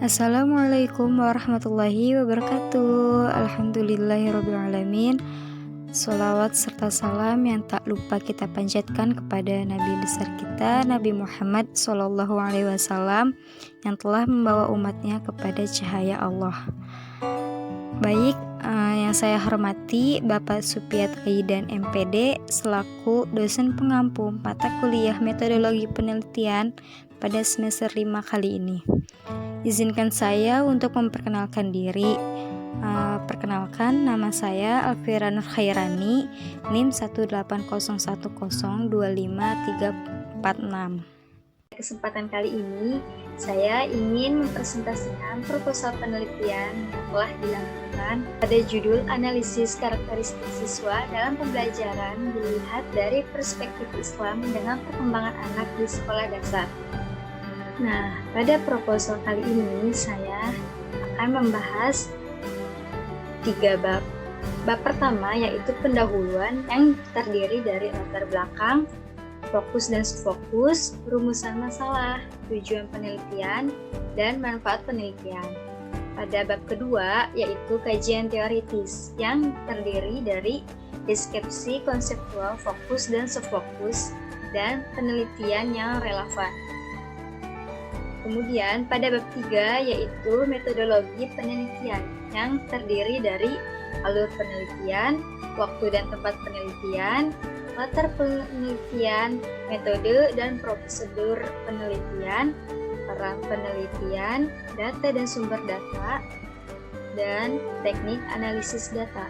Assalamualaikum warahmatullahi wabarakatuh. Alhamdulillahirrabbilalamin. Sholawat serta salam yang tak lupa kita panjatkan kepada Nabi besar kita, Nabi Muhammad SAW, yang telah membawa umatnya kepada cahaya Allah. Baik, yang saya hormati Bapak Supiat Aidan MPD selaku dosen pengampu mata kuliah metodologi penelitian pada semester 5 kali ini. Izinkan saya untuk memperkenalkan diri. Perkenalkan, nama saya Alfira Nur Khairani, NIM 181025346. Kesempatan kali ini, saya ingin mempresentasikan proposal penelitian yang telah dilakukan pada judul analisis karakteristik siswa dalam pembelajaran dilihat dari perspektif Islam dengan perkembangan anak di sekolah dasar. Nah, pada proposal kali ini saya akan membahas 3 bab. Bab pertama yaitu pendahuluan yang terdiri dari latar belakang, fokus dan subfokus, rumusan masalah, tujuan penelitian, dan manfaat penelitian. Pada bab kedua yaitu kajian teoritis yang terdiri dari deskripsi konseptual, fokus dan subfokus, dan penelitian yang relevan. Kemudian pada bab 3 yaitu metodologi penelitian yang terdiri dari alur penelitian, waktu dan tempat penelitian, latar penelitian, metode dan prosedur penelitian, peran penelitian, data dan sumber data, dan teknik analisis data.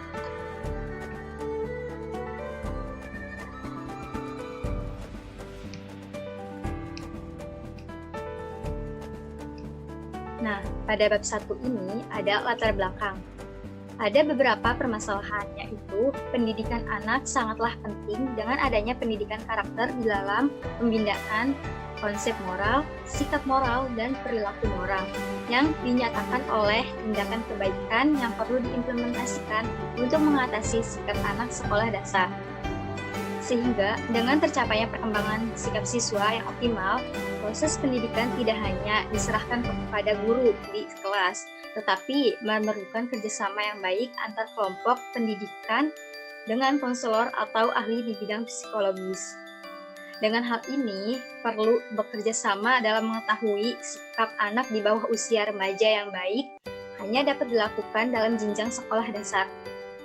Nah, pada bab 1 ini ada latar belakang. Ada beberapa permasalahan, yaitu pendidikan anak sangatlah penting dengan adanya pendidikan karakter di dalam pembinaan konsep moral, sikap moral, dan perilaku moral yang dinyatakan oleh tindakan kebaikan yang perlu diimplementasikan untuk mengatasi sikap anak sekolah dasar. Sehingga dengan tercapainya perkembangan sikap siswa yang optimal, proses pendidikan tidak hanya diserahkan kepada guru di kelas, tetapi memerlukan kerjasama yang baik antar kelompok pendidikan dengan konselor atau ahli di bidang psikologis. Dengan hal ini, perlu bekerja sama dalam mengetahui sikap anak di bawah usia remaja yang baik hanya dapat dilakukan dalam jenjang sekolah dasar,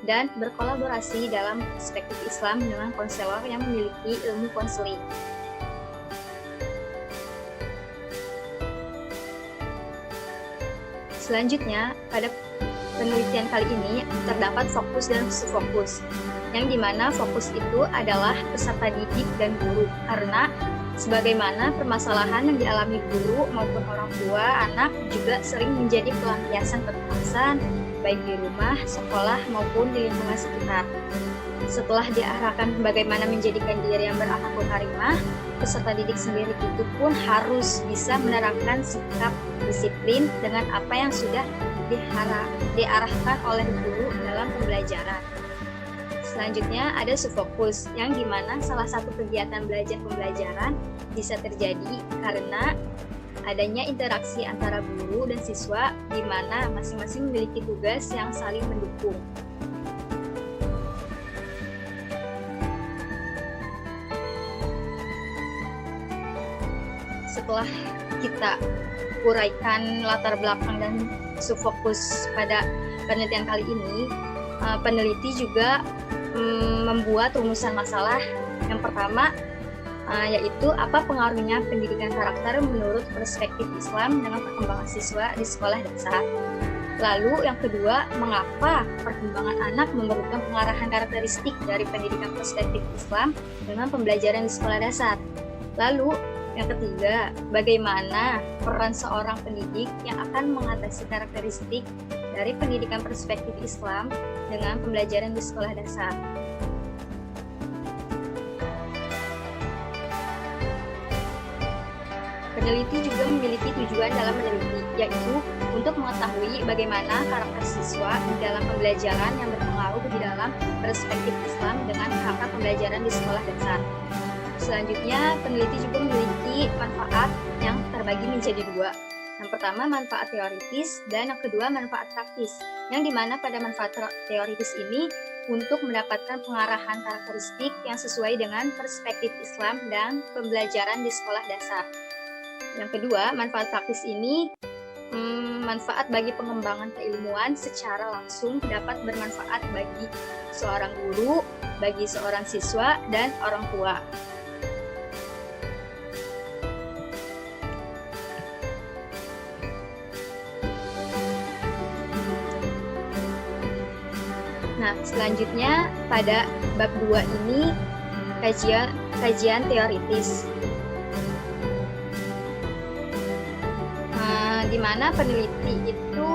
dan berkolaborasi dalam perspektif Islam dengan konselor yang memiliki ilmu konseling. Selanjutnya, pada penelitian kali ini terdapat fokus dan subfokus, yang dimana fokus itu adalah peserta didik dan guru, karena sebagaimana permasalahan yang dialami guru maupun orang tua anak juga sering menjadi pelampiasan kekerasan, baik di rumah, sekolah, maupun di lingkungan sekitar. Setelah diarahkan bagaimana menjadikan diri yang berakhlakul karimah, peserta didik sendiri itu pun harus bisa menerapkan sikap disiplin dengan apa yang sudah diarahkan oleh guru dalam pembelajaran. Selanjutnya ada subfokus, yang dimana salah satu kegiatan belajar pembelajaran bisa terjadi karena adanya interaksi antara guru dan siswa di mana masing-masing memiliki tugas yang saling mendukung. Setelah kita uraikan latar belakang dan subfokus pada penelitian kali ini, peneliti juga membuat rumusan masalah. Yang pertama yaitu apa pengaruhnya pendidikan karakter menurut perspektif Islam dengan perkembangan siswa di sekolah dasar. Lalu yang kedua, mengapa perkembangan anak memerlukan pengarahan karakteristik dari pendidikan perspektif Islam dengan pembelajaran di sekolah dasar. Lalu yang ketiga, bagaimana peran seorang pendidik yang akan mengatasi karakteristik dari pendidikan perspektif Islam dengan pembelajaran di sekolah dasar. Peneliti juga memiliki tujuan dalam meneliti, yaitu untuk mengetahui bagaimana karakter siswa di dalam pembelajaran yang berpengaruh di dalam perspektif Islam dengan perangkat pembelajaran di sekolah dasar. Selanjutnya, peneliti juga memiliki manfaat yang terbagi menjadi 2. Yang pertama manfaat teoritis dan yang kedua manfaat praktis. Yang dimana pada manfaat teoritis ini untuk mendapatkan pengarahan karakteristik yang sesuai dengan perspektif Islam dan pembelajaran di sekolah dasar. Yang kedua, manfaat praktis ini manfaat bagi pengembangan keilmuan secara langsung dapat bermanfaat bagi seorang guru, bagi seorang siswa, dan orang tua. Nah, selanjutnya pada bab 2 ini kajian teoritis. Di mana peneliti itu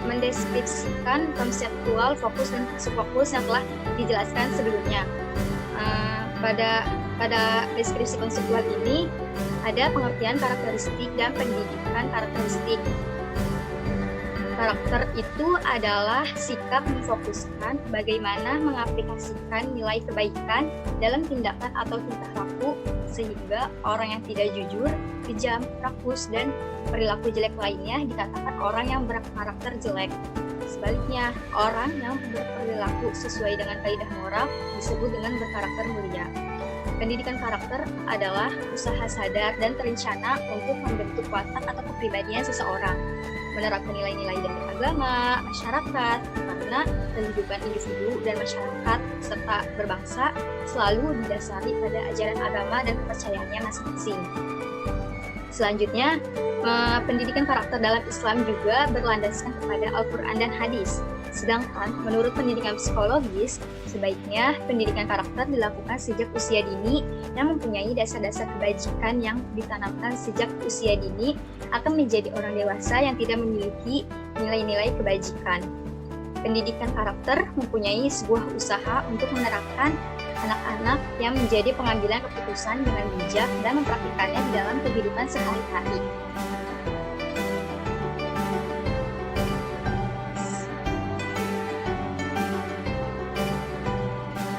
mendeskripsikan konseptual, fokus dan subfokus yang telah dijelaskan sebelumnya. Pada deskripsi konseptual ini ada pengertian karakteristik dan pendidikan karakteristik. Karakter itu adalah sikap memfokuskan bagaimana mengaplikasikan nilai kebaikan dalam tindakan atau tingkah laku sehingga orang yang tidak jujur, kejam, rakus, dan perilaku jelek lainnya dikatakan orang yang berkarakter jelek. Sebaliknya, orang yang berperilaku sesuai dengan kaidah moral disebut dengan berkarakter mulia. Pendidikan karakter adalah usaha sadar dan terencana untuk membentuk watak atau kepribadian seseorang, menerapkan nilai-nilai dari agama, masyarakat, karena kehidupan individu dan masyarakat serta berbangsa selalu didasari pada ajaran agama dan kepercayaannya masing-masing. Selanjutnya, pendidikan karakter dalam Islam juga berlandaskan kepada Al-Quran dan hadis. Sedangkan menurut pendidikan psikologis, sebaiknya pendidikan karakter dilakukan sejak usia dini yang mempunyai dasar-dasar kebajikan yang ditanamkan sejak usia dini akan menjadi orang dewasa yang tidak memiliki nilai-nilai kebajikan. Pendidikan karakter mempunyai sebuah usaha untuk menerapkan anak-anak yang menjadi pengambilan keputusan dengan bijak dan mempraktikannya di dalam kehidupan sehari-hari.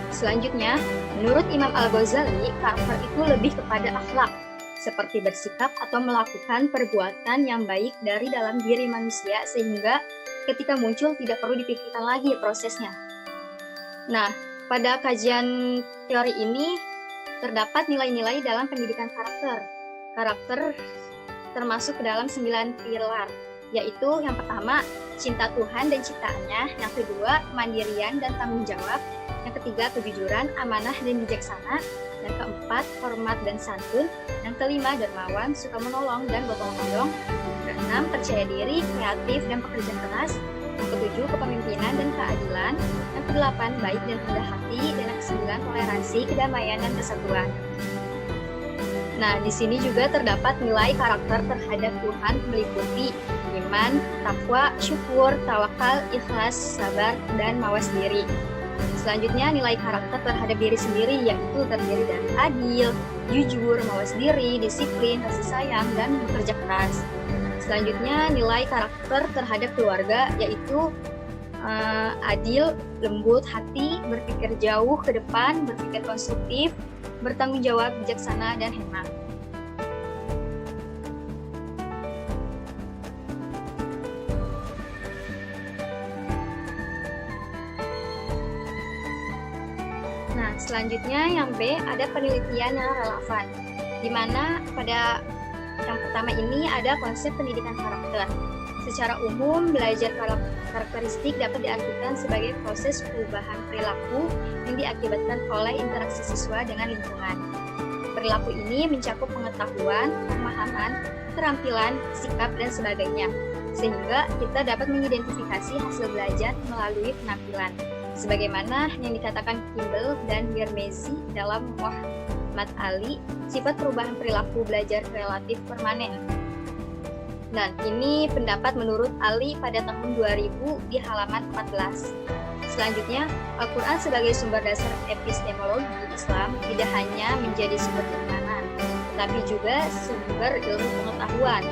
Selanjutnya, menurut Imam Al-Ghazali, karakter itu lebih kepada akhlak, seperti bersikap atau melakukan perbuatan yang baik dari dalam diri manusia sehingga ketika muncul tidak perlu dipikirkan lagi prosesnya. Nah, pada kajian teori ini terdapat nilai-nilai dalam pendidikan karakter. Karakter termasuk ke dalam 9 pilar, yaitu yang pertama, cinta Tuhan dan ciptaannya, yang kedua, kemandirian dan tanggung jawab, yang ketiga, kejujuran, amanah dan bijaksana, yang keempat, hormat dan santun, yang kelima, dermawan, suka menolong dan gotong royong, yang keenam, percaya diri, kreatif dan pekerja keras, yang ketujuh, kepemimpinan dan keadilan, yang kedelapan, baik dan rendah hati, dan yang kesembilan, toleransi, kedamaian dan kesatuan. Nah, di sini juga terdapat nilai karakter terhadap Tuhan meliputi iman, takwa, syukur, tawakal, ikhlas, sabar, dan mawas diri. Selanjutnya, nilai karakter terhadap diri sendiri yaitu terdiri dari adil, jujur, mawas diri, disiplin, kasih sayang, dan bekerja keras. Selanjutnya, nilai karakter terhadap keluarga yaitu adil, lembut hati, berpikir jauh ke depan, berpikir konstruktif, bertanggung jawab, bijaksana, dan hemat. Nah, selanjutnya yang B ada penelitian yang relevan, di mana pada yang pertama ini ada konsep pendidikan karakter. Secara umum, belajar karakteristik dapat diartikan sebagai proses perubahan perilaku yang diakibatkan oleh interaksi siswa dengan lingkungan. Perilaku ini mencakup pengetahuan, pemahaman, keterampilan, sikap, dan sebagainya, sehingga kita dapat mengidentifikasi hasil belajar melalui penampilan. Sebagaimana yang dikatakan Kimball dan Bermezi dalam Muhammad Ali, sifat perubahan perilaku belajar relatif permanen. Dan ini pendapat menurut Ali pada tahun 2000 di halaman 14. Selanjutnya, Al-Quran sebagai sumber dasar epistemologi Islam tidak hanya menjadi sumber keimanan, tetapi juga sumber ilmu pengetahuan.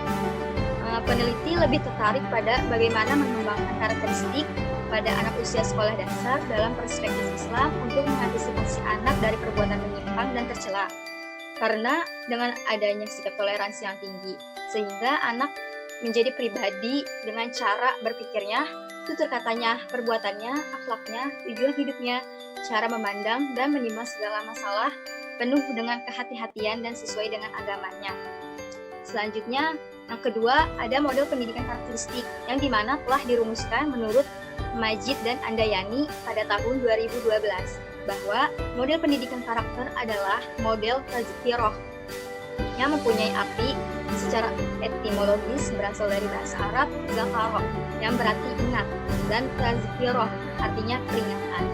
Peneliti lebih tertarik pada bagaimana mengembangkan karakteristik pada anak usia sekolah dasar dalam perspektif Islam untuk mengantisipasi anak dari perbuatan menyimpang dan tercela. Karena dengan adanya sikap toleransi yang tinggi, sehingga anak menjadi pribadi dengan cara berpikirnya, tutur katanya, perbuatannya, akhlaknya, tujuan hidupnya, cara memandang dan menimba segala masalah penuh dengan kehati-hatian dan sesuai dengan agamanya. Selanjutnya, yang kedua, ada model pendidikan karakteristik yang dimana telah dirumuskan menurut Majid dan Andayani pada tahun 2012 bahwa model pendidikan karakter adalah model tazkirah yang mempunyai arti secara etimologis berasal dari bahasa Arab zakaro yang berarti ingat dan tazkirah artinya peringatan.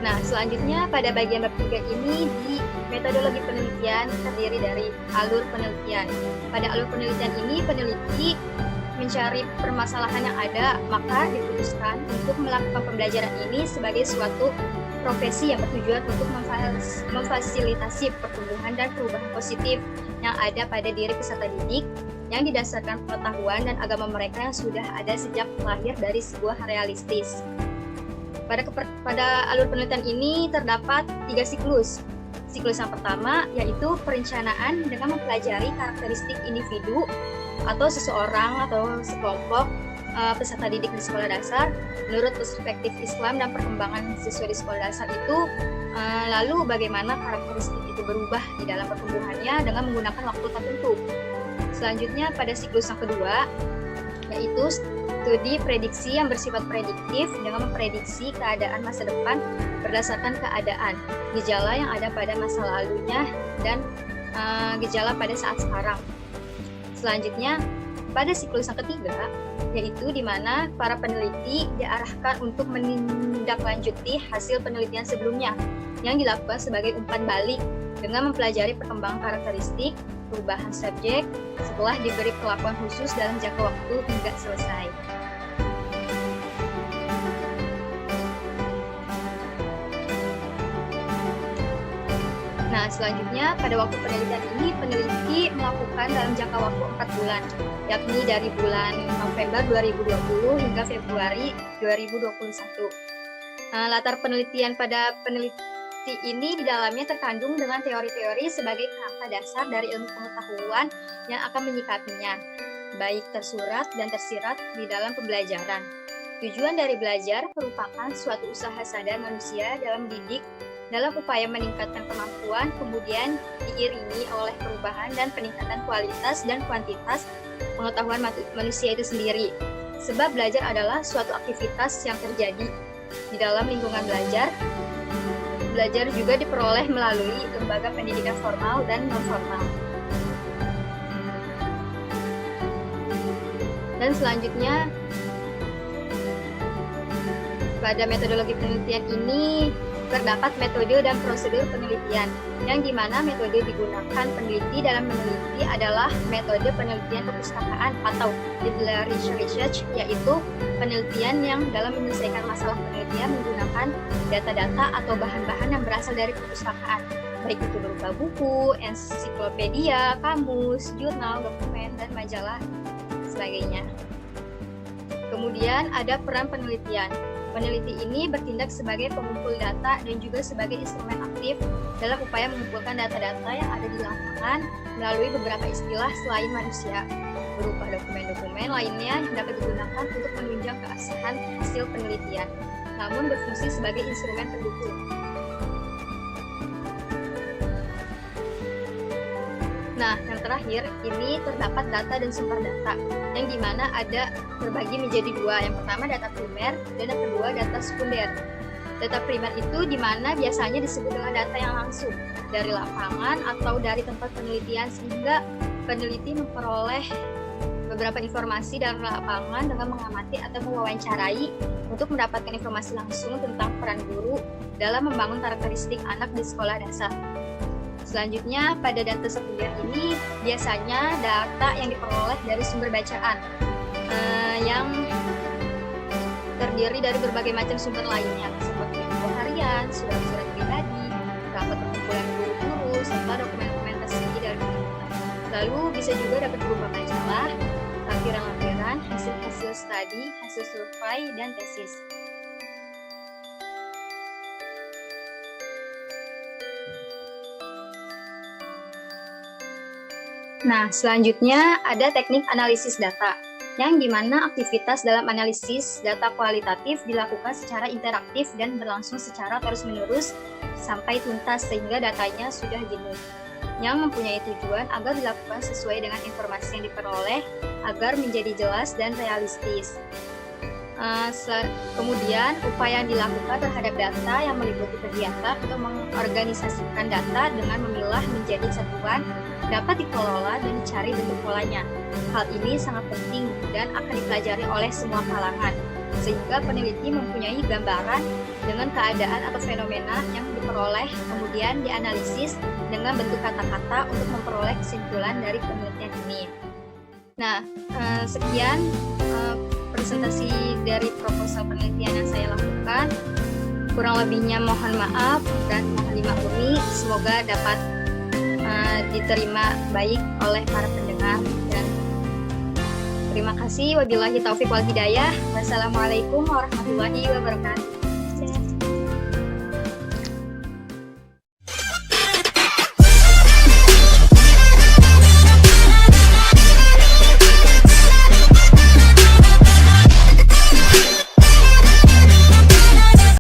Nah, selanjutnya pada bagian bab 3 ini di metodologi penelitian terdiri dari alur penelitian. Pada alur penelitian ini peneliti mencari permasalahan yang ada, maka diputuskan untuk melakukan pembelajaran ini sebagai suatu profesi yang bertujuan untuk memfasilitasi pertumbuhan dan perubahan positif yang ada pada diri peserta didik yang didasarkan pengetahuan dan agama mereka yang sudah ada sejak lahir dari sebuah realistis. Pada alur penelitian ini terdapat 3 siklus. Siklus yang pertama yaitu perencanaan dengan mempelajari karakteristik individu atau seseorang atau sekelompok peserta didik di sekolah dasar menurut perspektif Islam dan perkembangan siswa di sekolah dasar itu, lalu bagaimana karakteristik itu berubah di dalam pertumbuhannya dengan menggunakan waktu tertentu. Selanjutnya pada siklus yang kedua yaitu studi prediksi yang bersifat prediktif dengan memprediksi keadaan masa depan berdasarkan keadaan, gejala yang ada pada masa lalunya dan gejala pada saat sekarang. Selanjutnya pada siklus yang ketiga yaitu di mana para peneliti diarahkan untuk menindaklanjuti hasil penelitian sebelumnya yang dilakukan sebagai umpan balik dengan mempelajari perkembangan karakteristik perubahan subjek setelah diberi perlakuan khusus dalam jangka waktu hingga selesai. Nah, selanjutnya pada waktu penelitian ini peneliti melakukan dalam jangka waktu 4 bulan, yakni dari bulan November 2020 hingga Februari 2021. Latar penelitian pada peneliti ini di dalamnya terkandung dengan teori-teori sebagai kerangka dasar dari ilmu pengetahuan yang akan menyikapinya, baik tersurat dan tersirat di dalam pembelajaran. Tujuan dari belajar merupakan suatu usaha sadar manusia dalam didik dalam upaya meningkatkan kemampuan, kemudian diiringi oleh perubahan dan peningkatan kualitas dan kuantitas pengetahuan manusia itu sendiri. Sebab belajar adalah suatu aktivitas yang terjadi di dalam lingkungan belajar. Belajar juga diperoleh melalui lembaga pendidikan formal dan non-formal. Dan selanjutnya, pada metodologi penelitian ini terdapat metode dan prosedur penelitian, yang dimana metode digunakan peneliti dalam meneliti adalah metode penelitian perpustakaan atau declaration research, yaitu penelitian yang dalam menyelesaikan masalah penelitian menggunakan data-data atau bahan-bahan yang berasal dari perpustakaan, baik itu berupa buku, ensiklopedia, kamus, jurnal, dokumen, dan majalah sebagainya. Kemudian ada peran penelitian. Peneliti ini bertindak sebagai pengumpul data dan juga sebagai instrumen aktif dalam upaya mengumpulkan data-data yang ada di lapangan melalui beberapa istilah selain manusia, berupa dokumen-dokumen lainnya yang dapat digunakan untuk menunjang keabsahan hasil penelitian, namun berfungsi sebagai instrumen pendukung. Nah, yang terakhir, ini terdapat data dan sumber data, yang dimana ada terbagi menjadi dua. Yang pertama data primer, dan yang kedua data sekunder. Data primer itu dimana biasanya disebut dengan data yang langsung dari lapangan atau dari tempat penelitian, sehingga peneliti memperoleh beberapa informasi dari lapangan dengan mengamati atau mewawancarai untuk mendapatkan informasi langsung tentang peran guru dalam membangun karakteristik anak di sekolah dasar. Selanjutnya, pada data sekunder ini biasanya data yang diperoleh dari sumber bacaan yang terdiri dari berbagai macam sumber lainnya, seperti buku harian, surat-surat pribadi, rapat perkumpulan guru-guru, serta dokumen-dokumen resmi dari pemerintah. Lalu bisa juga dapat berupa majalah, lampiran-lampiran, hasil-hasil studi, hasil survei, dan tesis. Nah, selanjutnya ada teknik analisis data, yang dimana aktivitas dalam analisis data kualitatif dilakukan secara interaktif dan berlangsung secara terus-menerus sampai tuntas sehingga datanya sudah jenuh, yang mempunyai tujuan agar dilakukan sesuai dengan informasi yang diperoleh agar menjadi jelas dan realistis. Kemudian, upaya yang dilakukan terhadap data yang meliputi kegiatan untuk mengorganisasikan data dengan memilah menjadi satuan dapat dikelola dan dicari bentuk polanya. Hal ini sangat penting dan akan dipelajari oleh semua kalangan, sehingga peneliti mempunyai gambaran dengan keadaan atau fenomena yang diperoleh, kemudian dianalisis dengan bentuk kata-kata untuk memperoleh kesimpulan dari penelitian ini. Nah, sekian presentasi dari proposal penelitian yang saya lakukan. Kurang lebihnya mohon maaf dan mohon dimaklumi. Semoga dapat diterima baik oleh para pendengar. Dan terima kasih. Wabillahi taufiq wal hidayah. Wassalamualaikum warahmatullahi wabarakatuh.